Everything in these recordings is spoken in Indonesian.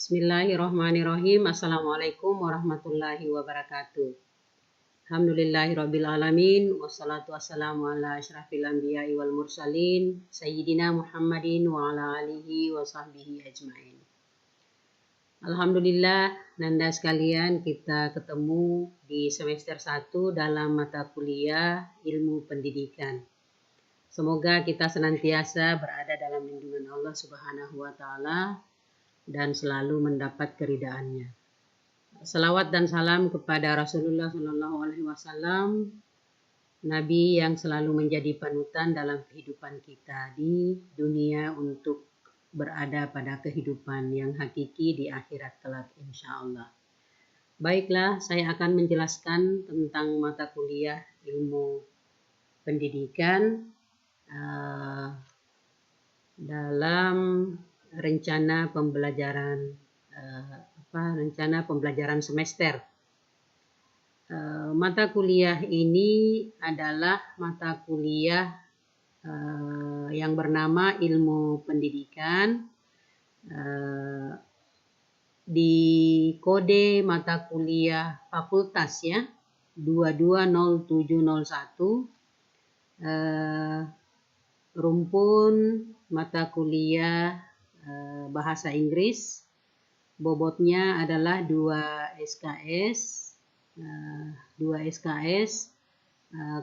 Bismillahirrahmanirrahim. Assalamualaikum warahmatullahi wabarakatuh. Alhamdulillahirabbil alamin wassalatu wassalamu ala asyrafil anbiya'i wal mursalin sayyidina Muhammadin wa ala alihi wa sahbihi ajmain. Alhamdulillah, Nanda sekalian, kita ketemu di semester 1 dalam mata kuliah Ilmu Pendidikan. Semoga kita senantiasa berada dalam lindungan Allah Subhanahu wa taala dan selalu mendapat keridhaannya. Salawat dan salam kepada Rasulullah Shallallahu Alaihi Wasallam, Nabi yang selalu menjadi panutan dalam kehidupan kita di dunia untuk berada pada kehidupan yang hakiki di akhirat kelak, insya Allah. Baiklah, saya akan menjelaskan tentang mata kuliah Ilmu Pendidikan dalam rencana pembelajaran semester. Mata kuliah ini adalah mata kuliah yang bernama Ilmu Pendidikan, di kode mata kuliah fakultas ya 220701, rumpun mata kuliah bahasa Inggris, bobotnya adalah 2 SKS,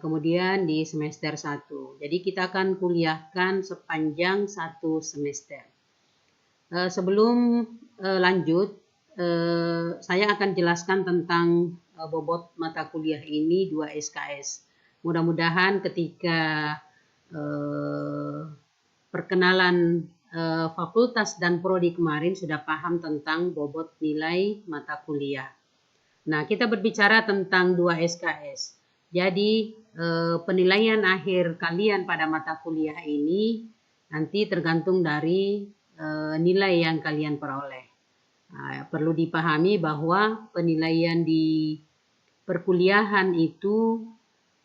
kemudian di semester 1. Jadi kita akan kuliahkan sepanjang 1 semester. Sebelum lanjut, saya akan jelaskan tentang bobot mata kuliah ini 2 SKS. Mudah-mudahan ketika perkenalan fakultas dan prodi kemarin sudah paham tentang bobot nilai mata kuliah. Nah, kita berbicara tentang 2 SKS. Jadi penilaian akhir kalian pada mata kuliah ini nanti tergantung dari nilai yang kalian peroleh. Perlu dipahami bahwa penilaian di perkuliahan itu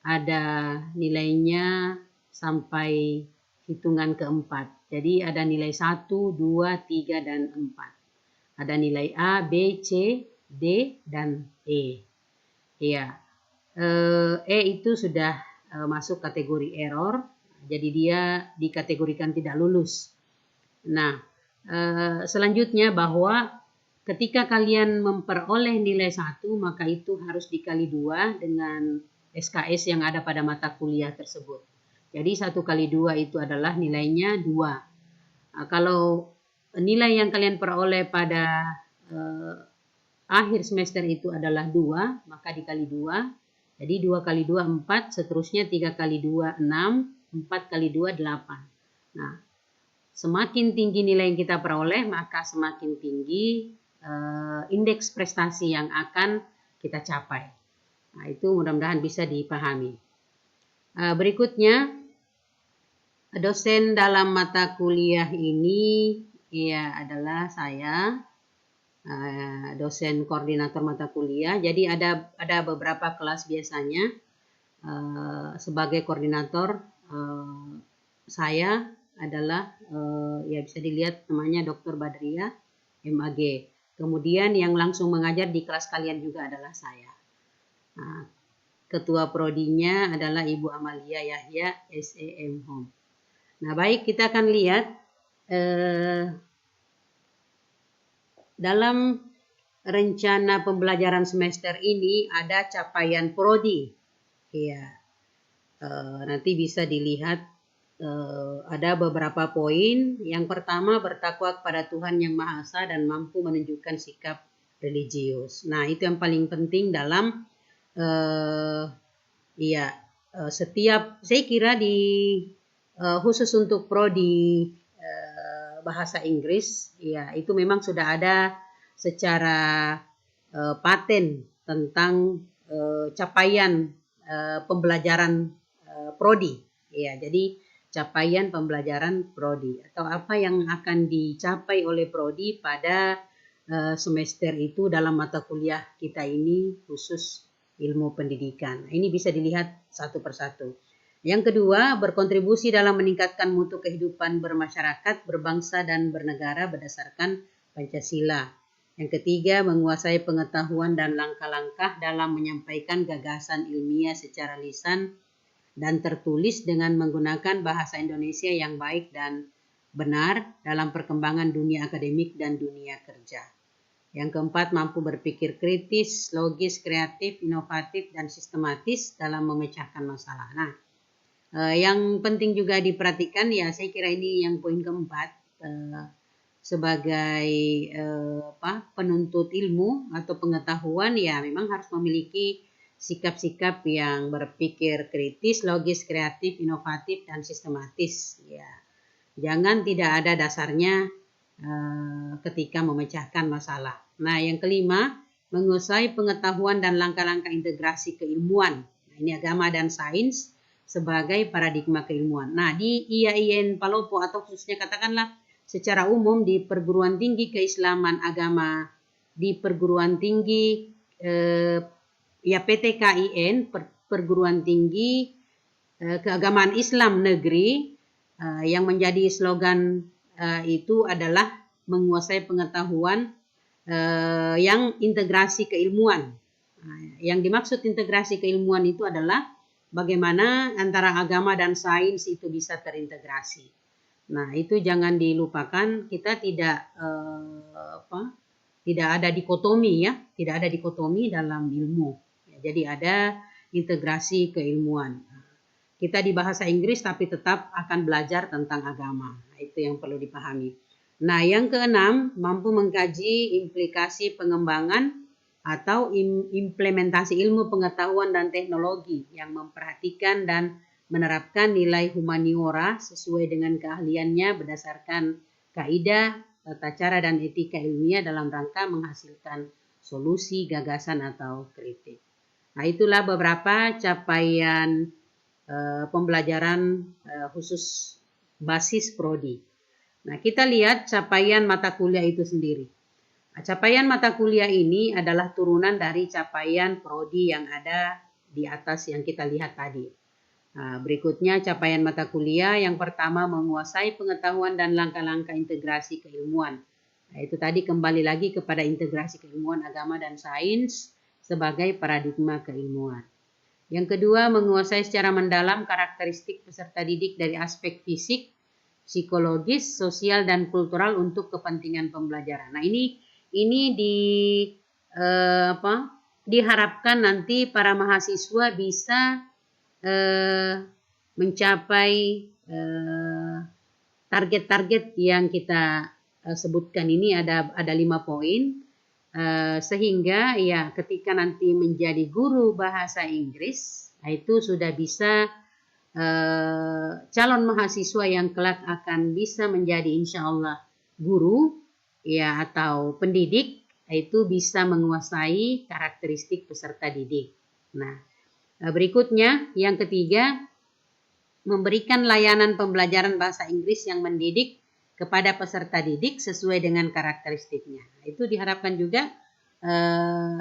ada nilainya sampai hitungan keempat. Jadi ada nilai 1, 2, 3, dan 4. Ada nilai A, B, C, D, dan E. Ya, E itu sudah masuk kategori error, jadi dia dikategorikan tidak lulus. Nah, selanjutnya bahwa ketika kalian memperoleh nilai 1, maka itu harus dikali 2 dengan SKS yang ada pada mata kuliah tersebut. Jadi 1 kali 2 itu adalah nilainya 2. Kalau nilai yang kalian peroleh pada akhir semester itu adalah 2, maka dikali 2. Jadi 2 kali 2 4, seterusnya 3 kali 2 6, 4 kali 2 8. Nah, semakin tinggi nilai yang kita peroleh, maka semakin tinggi indeks prestasi yang akan kita capai. Nah, itu mudah-mudahan bisa dipahami. Berikutnya, dosen dalam mata kuliah ini ya adalah saya, dosen koordinator mata kuliah. Jadi ada beberapa kelas biasanya sebagai koordinator saya adalah ya bisa dilihat namanya Dr. Badriah MAG. Kemudian yang langsung mengajar di kelas kalian juga adalah saya. Nah, ketua prodinya adalah Ibu Amalia Yahya SEM Home. Nah, baik, kita akan lihat dalam rencana pembelajaran semester ini ada capaian prodi. Ya, nanti bisa dilihat ada beberapa poin. Yang pertama, bertakwa kepada Tuhan Yang Maha Esa dan mampu menunjukkan sikap religius. Nah, itu yang paling penting dalam setiap, saya kira di khusus untuk prodi bahasa Inggris, ya itu memang sudah ada secara paten tentang capaian pembelajaran prodi. Ya, jadi capaian pembelajaran prodi atau apa yang akan dicapai oleh prodi pada semester itu dalam mata kuliah kita ini khusus ilmu pendidikan. Ini bisa dilihat satu persatu. Yang kedua, berkontribusi dalam meningkatkan mutu kehidupan bermasyarakat, berbangsa, dan bernegara berdasarkan Pancasila. Yang ketiga, menguasai pengetahuan dan langkah-langkah dalam menyampaikan gagasan ilmiah secara lisan dan tertulis dengan menggunakan bahasa Indonesia yang baik dan benar dalam perkembangan dunia akademik dan dunia kerja. Yang keempat, mampu berpikir kritis, logis, kreatif, inovatif, dan sistematis dalam memecahkan masalah. Nah, yang penting juga diperhatikan ya, saya kira ini yang poin keempat, sebagai penuntut ilmu atau pengetahuan ya memang harus memiliki sikap-sikap yang berpikir kritis, logis, kreatif, inovatif, dan sistematis. Ya, jangan tidak ada dasarnya ketika memecahkan masalah. Nah, yang kelima, menguasai pengetahuan dan langkah-langkah integrasi keilmuan. Nah, ini agama dan sains sebagai paradigma keilmuan. Nah, di IAIN Palopo atau khususnya katakanlah secara umum di perguruan tinggi keislaman agama, di perguruan tinggi PTKIN, perguruan tinggi keagamaan Islam negeri, yang menjadi slogan itu adalah menguasai pengetahuan yang integrasi keilmuan. Yang dimaksud integrasi keilmuan itu adalah bagaimana antara agama dan sains itu bisa terintegrasi. Nah, itu jangan dilupakan, kita tidak ada dikotomi ya, tidak ada dikotomi dalam ilmu. Ya, jadi ada integrasi keilmuan. Kita di bahasa Inggris tapi tetap akan belajar tentang agama. Nah, itu yang perlu dipahami. Nah, yang keenam, mampu mengkaji implikasi pengembangan atau implementasi ilmu pengetahuan dan teknologi yang memperhatikan dan menerapkan nilai humaniora sesuai dengan keahliannya berdasarkan kaidah, tata cara, dan etika ilmiah dalam rangka menghasilkan solusi, gagasan, atau kritik. Nah, itulah beberapa capaian pembelajaran khusus basis prodi. Nah, kita lihat capaian mata kuliah itu sendiri. Nah, capaian mata kuliah ini adalah turunan dari capaian prodi yang ada di atas yang kita lihat tadi. Nah, berikutnya capaian mata kuliah yang pertama menguasai pengetahuan dan langkah-langkah integrasi keilmuan. Nah, itu tadi kembali lagi kepada integrasi keilmuan agama dan sains sebagai paradigma keilmuan. Yang kedua, menguasai secara mendalam karakteristik peserta didik dari aspek fisik, psikologis, sosial, dan kultural untuk kepentingan pembelajaran. Nah, ini diharapkan nanti para mahasiswa bisa mencapai target-target yang kita sebutkan ini ada 5 poin, sehingga ya ketika nanti menjadi guru bahasa Inggris, itu sudah bisa calon mahasiswa yang kelak akan bisa menjadi insya Allah guru ya atau pendidik, itu bisa menguasai karakteristik peserta didik. Nah, berikutnya yang ketiga, memberikan layanan pembelajaran bahasa Inggris yang mendidik kepada peserta didik sesuai dengan karakteristiknya. Itu diharapkan juga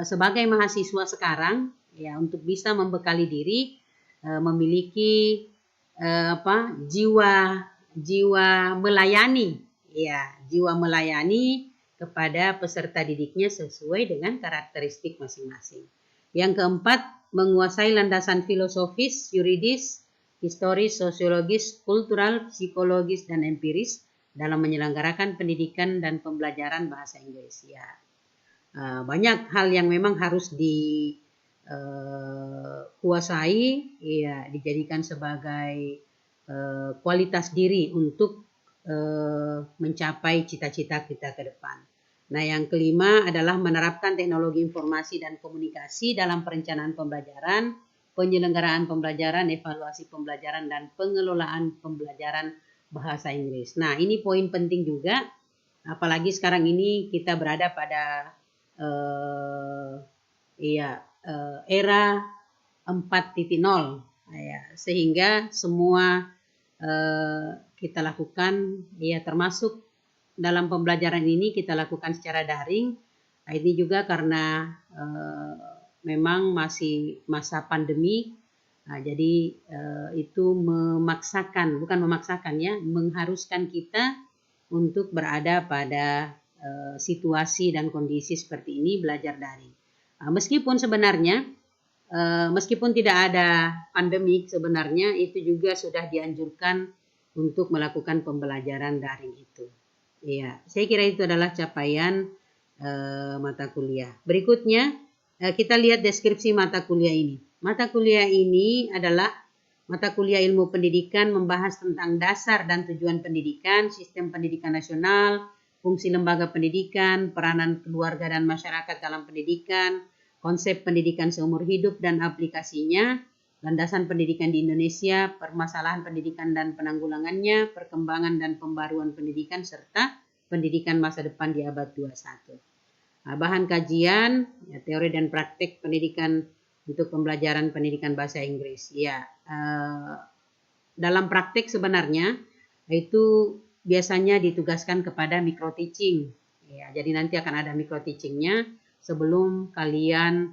sebagai mahasiswa sekarang ya untuk bisa membekali diri, memiliki jiwa melayani ya, jiwa melayani kepada peserta didiknya sesuai dengan karakteristik masing-masing. Yang keempat, menguasai landasan filosofis, yuridis, historis, sosiologis, kultural, psikologis, dan empiris dalam menyelenggarakan pendidikan dan pembelajaran bahasa Inggris. Ya, banyak hal yang memang harus dikuasai, ya, dijadikan sebagai kualitas diri untuk mencapai cita-cita kita ke depan. Nah, yang kelima adalah menerapkan teknologi informasi dan komunikasi dalam perencanaan pembelajaran, penyelenggaraan pembelajaran, evaluasi pembelajaran, dan pengelolaan pembelajaran bahasa Inggris. Nah, ini poin penting juga, apalagi sekarang ini kita berada pada era 4.0, ya, sehingga semua kita lakukan, ya termasuk dalam pembelajaran ini kita lakukan secara daring. Nah, ini juga karena memang masih masa pandemi. Nah, jadi itu mengharuskan kita untuk berada pada situasi dan kondisi seperti ini belajar daring. Meskipun sebenarnya meskipun tidak ada pandemik, sebenarnya itu juga sudah dianjurkan untuk melakukan pembelajaran daring itu. Iya, saya kira itu adalah capaian mata kuliah. Berikutnya kita lihat deskripsi mata kuliah ini. Mata kuliah ini adalah mata kuliah ilmu pendidikan, membahas tentang dasar dan tujuan pendidikan, sistem pendidikan nasional, fungsi lembaga pendidikan, peranan keluarga dan masyarakat dalam pendidikan, konsep pendidikan seumur hidup dan aplikasinya, landasan pendidikan di Indonesia, permasalahan pendidikan dan penanggulangannya, perkembangan dan pembaruan pendidikan, serta pendidikan masa depan di abad 21. Bahan kajian, ya, teori dan praktik pendidikan untuk pembelajaran pendidikan bahasa Inggris. Ya, dalam praktik sebenarnya itu biasanya ditugaskan kepada micro teaching. Ya, jadi nanti akan ada micro teachingnya sebelum kalian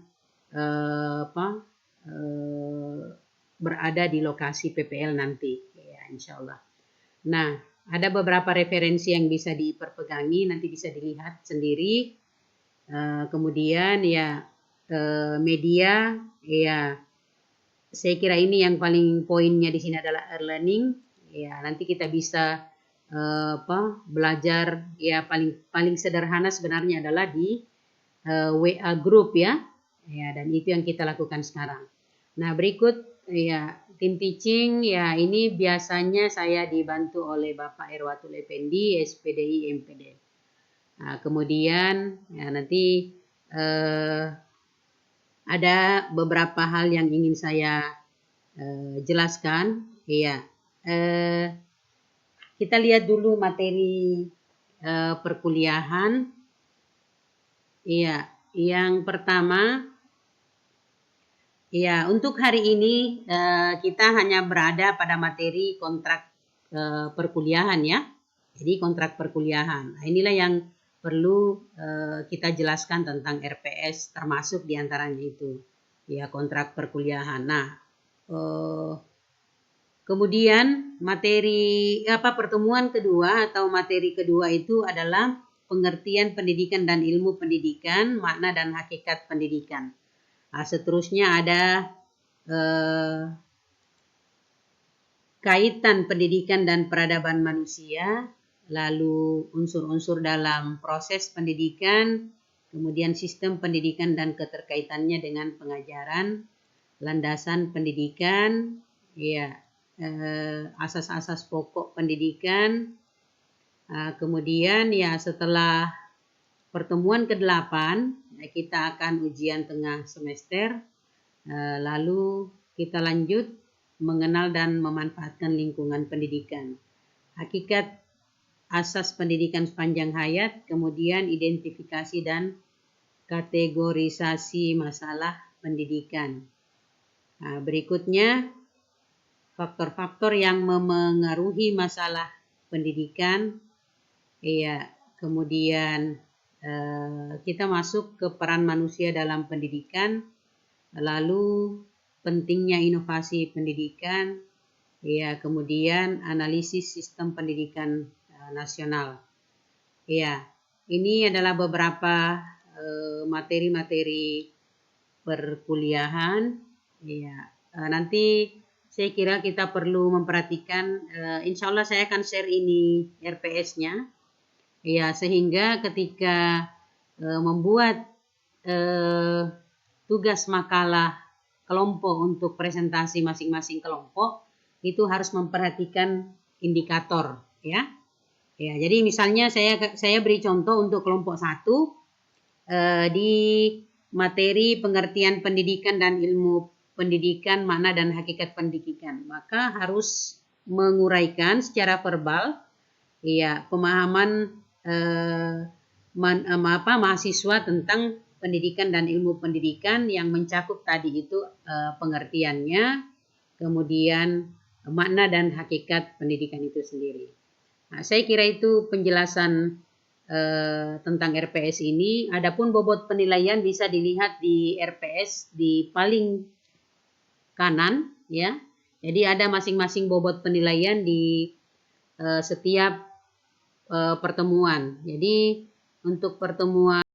berada di lokasi PPL nanti. Ya, insya Allah. Nah, ada beberapa referensi yang bisa diperpegangi, nanti bisa dilihat sendiri. Kemudian ya media, ya saya kira ini yang paling poinnya di sini adalah e-learning. Ya, nanti kita bisa belajar, ya paling sederhana sebenarnya adalah di WA group ya. Ya, dan itu yang kita lakukan sekarang. Nah, berikut ya tim teaching, ya ini biasanya saya dibantu oleh Bapak Erwatul Effendi, SPDI MPD. Nah, kemudian ya nanti ada beberapa hal yang ingin saya jelaskan. Ya, kita lihat dulu materi perkuliahan. Iya, yang pertama, ya untuk hari ini kita hanya berada pada materi kontrak perkuliahan ya. Jadi kontrak perkuliahan. Nah, inilah yang perlu kita jelaskan tentang RPS, termasuk diantaranya itu ya kontrak perkuliahan. Nah, kemudian pertemuan kedua atau materi kedua itu adalah pengertian pendidikan dan ilmu pendidikan, makna dan hakikat pendidikan. Nah, seterusnya ada kaitan pendidikan dan peradaban manusia, lalu unsur-unsur dalam proses pendidikan, kemudian sistem pendidikan dan keterkaitannya dengan pengajaran, landasan pendidikan, ya asas-asas pokok pendidikan. Kemudian ya setelah pertemuan ke-8 kita akan ujian tengah semester, lalu kita lanjut mengenal dan memanfaatkan lingkungan pendidikan, hakikat asas pendidikan sepanjang hayat, kemudian identifikasi dan kategorisasi masalah pendidikan. Nah, berikutnya faktor-faktor yang memengaruhi masalah pendidikan. Ya, kemudian kita masuk ke peran manusia dalam pendidikan, lalu pentingnya inovasi pendidikan, ya kemudian analisis sistem pendidikan nasional. Ya, ini adalah beberapa materi-materi perkuliahan. Ya, nanti saya kira kita perlu memperhatikan, insya Allah saya akan share ini RPS-nya. Ya, sehingga ketika membuat tugas makalah kelompok untuk presentasi masing-masing kelompok, itu harus memperhatikan indikator, ya. Ya, jadi misalnya saya beri contoh untuk kelompok 1 di materi pengertian pendidikan dan ilmu pendidikan, makna dan hakikat pendidikan, maka harus menguraikan secara verbal, ya pemahaman mahasiswa tentang pendidikan dan ilmu pendidikan yang mencakup tadi itu pengertiannya, kemudian makna dan hakikat pendidikan itu sendiri. Nah, saya kira itu penjelasan tentang RPS ini. Adapun bobot penilaian bisa dilihat di RPS di paling kanan, ya. Jadi ada masing-masing bobot penilaian di setiap pertemuan. Jadi untuk pertemuan